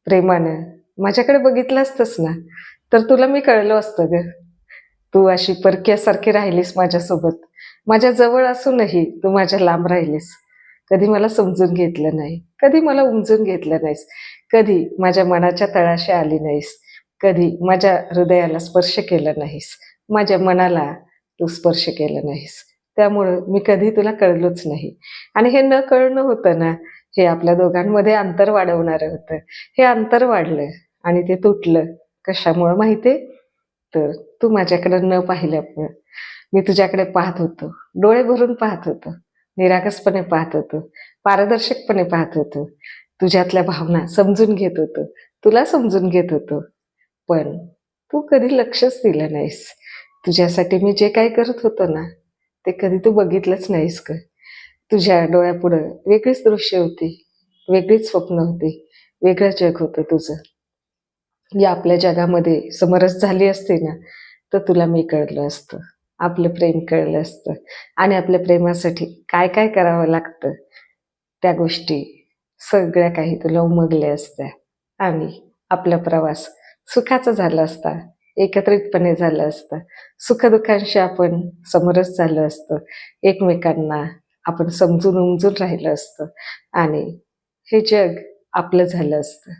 प्रेमानं माझ्याकडे बघितलं असतंस ना, तर तुला मी कळलं असतं गं. तू अशी परक्यासारखी राहिलीस माझ्यासोबत. माझ्या जवळ असूनही तू माझ्या लांब राहिलीस. कधी मला समजून घेतलं नाही. कधी मला उमजून घेतलं नाहीस. कधी माझ्या मनाच्या तळाशी आली नाहीस. कधी माझ्या हृदयाला स्पर्श केलं नाहीस. माझ्या मनाला तू स्पर्श केलं नाहीस. त्यामुळं मी कधी तुला कळलोच नाही. आणि हे न कळणं होतं ना, हे आपल्या दोघांमध्ये अंतर वाढवणारं होतं. हे अंतर वाढलं आणि ते तुटलं. कशामुळं माहिती तर तू माझ्याकडे न पाहिल्यामुळं. मी तुझ्याकडे पाहत होतो. डोळे भरून पाहत होतो. निरागसपणे पाहत होतो. पारदर्शकपणे पाहत होतो. तुझ्यातल्या भावना समजून घेत होतो. तुला समजून घेत होतो. पण तू कधी लक्षच दिलं नाहीस. तुझ्यासाठी मी जे काही करत होतो ना, ते कधी तू बघितलंच नाहीस गं. तुझ्या डोळ्यापुढं वेगळीच दृश्य होती. वेगळीच स्वप्न होती. वेगळं जग होतं तुझं. या आपल्या जगामध्ये समरस झाली असती ना, तर तुला मी कळलं असतं. आपलं प्रेम कळलं असतं आणि आपल्या प्रेमासाठी काय-काय करावं लागतं, त्या गोष्टी सगळ्या काही तुला उमगल्या असत्या आणि आपला प्रवास सुखाचा झाला असता. एकत्रितपणे झालं असतं. सुख-दुःखांशी आपण समरस झालं असतं. एकमेकांना आपण समजून-उमजून राहिलं असतं आणि हे जग आपलं झालं असतं.